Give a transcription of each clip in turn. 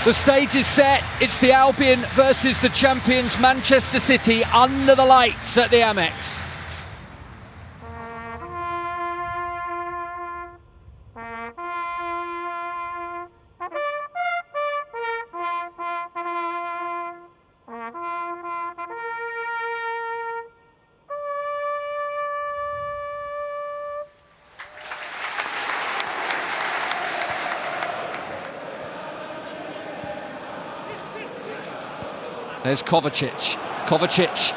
The stage is set. It's the Albion versus the champions Manchester City under the lights at the Amex. There's Kovacic. Kovacic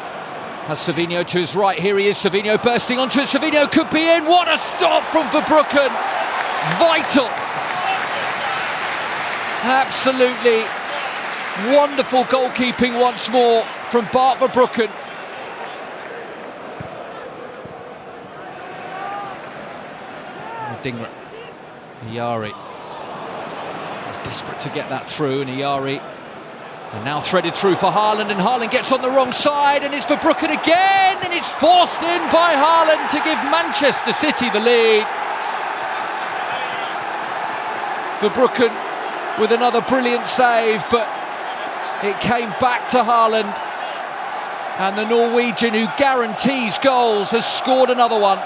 has Savinho to his right. Here he is, Savinho bursting onto it. Savinho could be in. What a stop from Verbruggen. Vital. Absolutely wonderful goalkeeping once more from Bart Verbruggen. Dingra. Iyari. Was desperate to get that through, and Iyari. And now threaded through for Haaland, and Haaland gets on the wrong side, and it's Verbruggen again, and it's forced in by Haaland to give Manchester City the lead. Verbruggen with another brilliant save, but it came back to Haaland, and the Norwegian, who guarantees goals, has scored another one.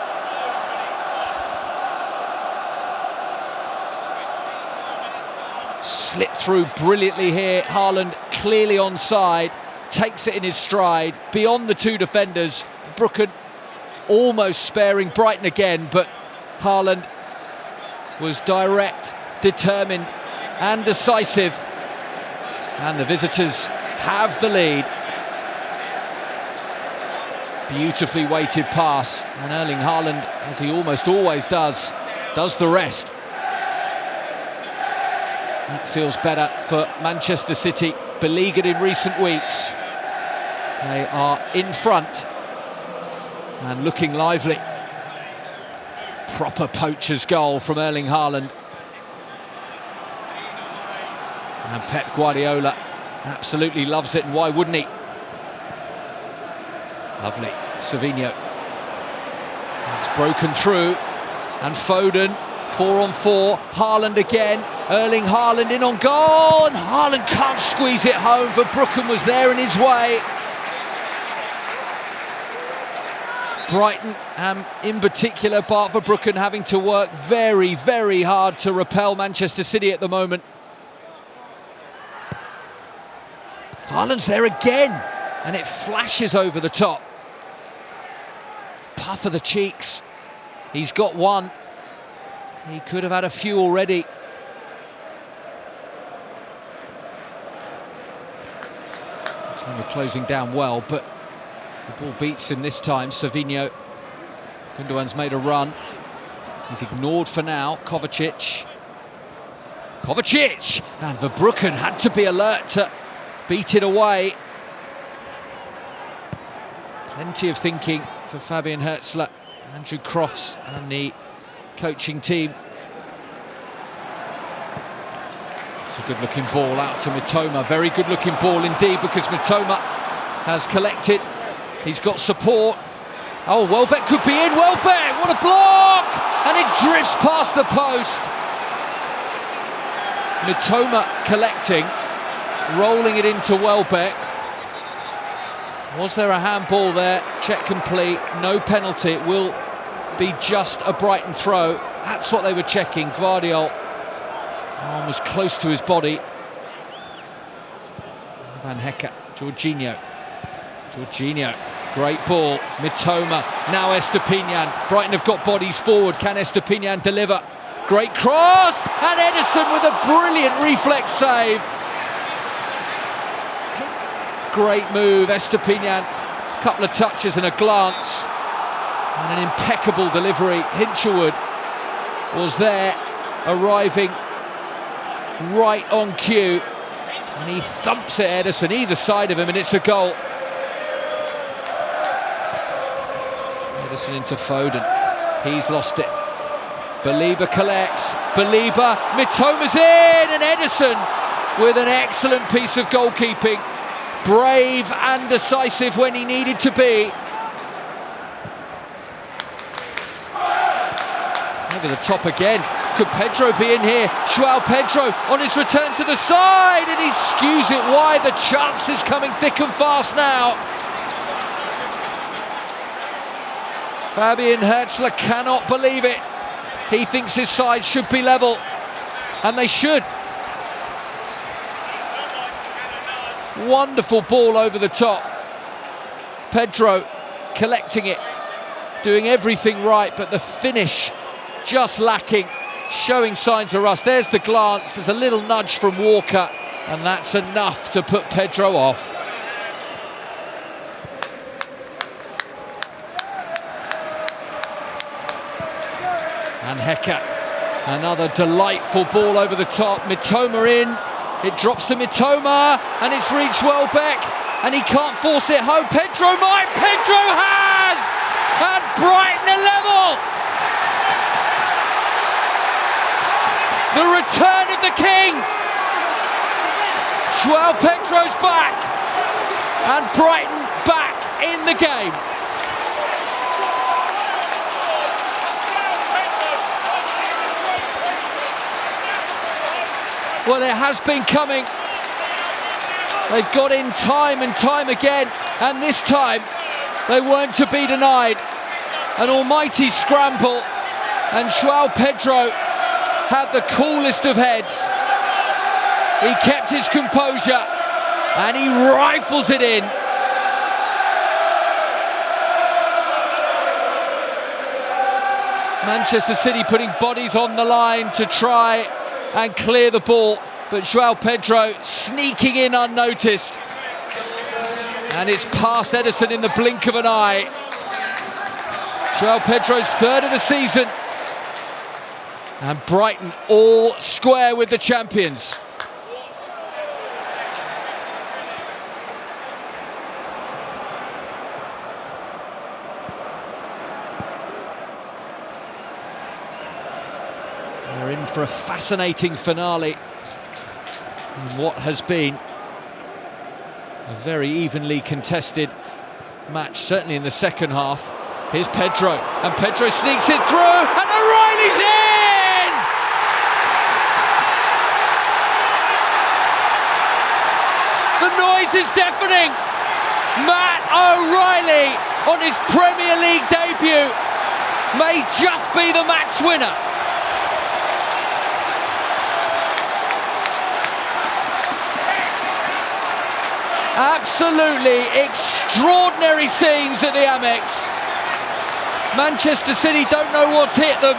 Slipped through brilliantly here. Haaland clearly onside, takes it in his stride, beyond the two defenders. Verbruggen almost sparing Brighton again, but Haaland was direct, determined and decisive. And the visitors have the lead. Beautifully weighted pass, and Erling Haaland, as he almost always does the rest. That feels better for Manchester City, beleaguered in recent weeks. They are in front and looking lively. Proper poacher's goal from Erling Haaland. And Pep Guardiola absolutely loves it, and why wouldn't he? Lovely, Savinho. It's broken through, and Foden, 4-on-4, Haaland again. Erling Haaland in on goal, and Haaland can't squeeze it home, but Verbruggen was there in his way. Brighton, in particular, Bart Verbruggen having to work very, very hard to repel Manchester City at the moment. Haaland's there again, and it flashes over the top. Puff of the cheeks. He's got one. He could have had a few already. We're closing down well, but the ball beats him this time. Savinho. Gundogan's made a run. He's ignored for now. Kovacic. Kovacic! And Verbruggen had to be alert to beat it away. Plenty of thinking for Fabian Hertzler, Andrew Crofts and the coaching team. It's a good-looking ball out to Mitoma. Very good-looking ball indeed, because Mitoma has collected. He's got support. Oh, Welbeck could be in. Welbeck, what a block! And it drifts past the post. Mitoma collecting, rolling it into Welbeck. Was there a handball there? Check complete. No penalty. It will be just a Brighton throw. That's what they were checking. Gvardiol. Arm was close to his body. Van Hecke. Jorginho. Great ball. Mitoma. Now Estupiñán. Brighton have got bodies forward. Can Estupiñán deliver? Great cross! And Edison with a brilliant reflex save. Great move. Estupiñán. A couple of touches and a glance. And an impeccable delivery. Hinchelwood was there, arriving right on cue, and he thumps at Edison either side of him, and it's a goal. Edison into Foden. He's lost it. Belieber collects. Belieber. Mitoma's in, and Edison with an excellent piece of goalkeeping. Brave and decisive when he needed to be. Over the top again. Could Pedro be in here? Joao Pedro on his return to the side, and he skews it wide. The chance is coming thick and fast now. Fabian Herzler cannot believe it. He thinks his side should be level, and they should. Wonderful ball over the top. Pedro collecting it, doing everything right, but the finish just lacking, showing signs of rust. There's the glance, there's a little nudge from Walker, and that's enough to put Pedro off. And Hecker, another delightful ball over the top. Mitoma in, it drops to Mitoma, and it's reached Welbeck, and he can't force it home. Pedro might, Pedro has! And Brighton are level! The return of the king! Joao Pedro's back, and Brighton back in the game. Well, it has been coming. They've got in time and time again, and this time they weren't to be denied. An almighty scramble, and Joao Pedro had the coolest of heads. He kept his composure, and he rifles it in. Manchester City putting bodies on the line to try and clear the ball, but Joao Pedro sneaking in unnoticed, and it's past Edison in the blink of an eye. Joao Pedro's third of the season, and Brighton all square with the champions. They're in for a fascinating finale in what has been a very evenly contested match, certainly in the second half. Here's Pedro, and Pedro sneaks it through, and O'Reilly's in! The noise is deafening. Matt O'Reilly on his Premier League debut may just be the match winner. Absolutely extraordinary scenes at the Amex. Manchester City don't know what's hit them.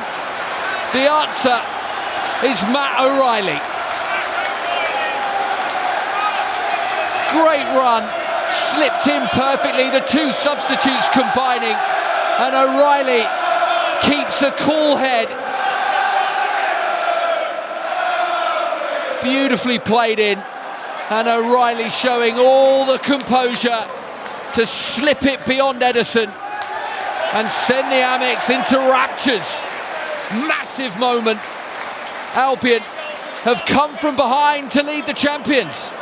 The answer is Matt O'Reilly. Great run, slipped in perfectly, the two substitutes combining, and O'Reilly keeps a cool head. Beautifully played in. And O'Reilly showing all the composure to slip it beyond Edison and send the Amex into raptures. Massive moment. Albion have come from behind to lead the champions.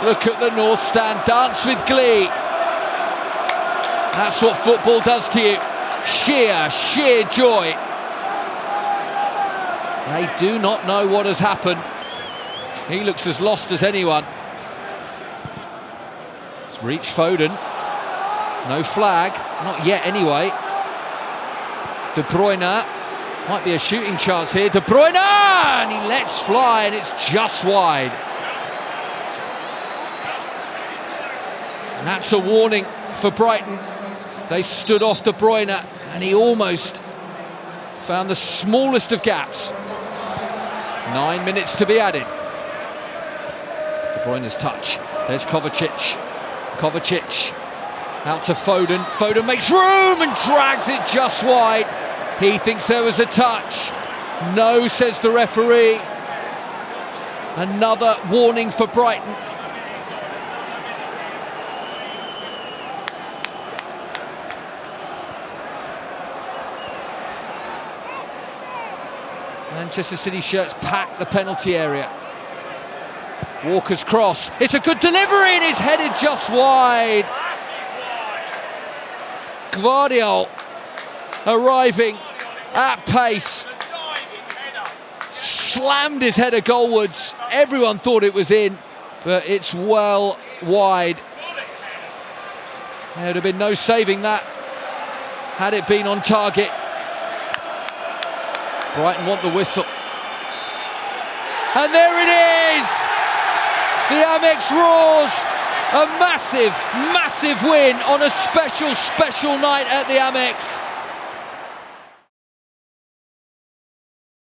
Look at the North Stand dance with glee. That's what football does to you. Sheer joy. They do not know what has happened. He looks as lost as anyone. It's reached Foden. No flag, not yet anyway. De Bruyne, might be a shooting chance here. De Bruyne, and he lets fly, and it's just wide. And that's a warning for Brighton. They stood off De Bruyne, and he almost found the smallest of gaps. 9 minutes to be added. De Bruyne's touch. There's Kovacic. Kovacic out to Foden. Foden makes room and drags it just wide. He thinks there was a touch. No, says the referee. Another warning for Brighton. Manchester City shirts pack the penalty area. Walker's cross, it's a good delivery and it's headed just wide. Guardiola arriving at pace, slammed his header goalwards. Everyone thought it was in, but it's well wide. There would have been no saving that had it been on target. Brighton want the whistle. And there it is! The Amex roars! A massive, massive win on a special, special night at the Amex.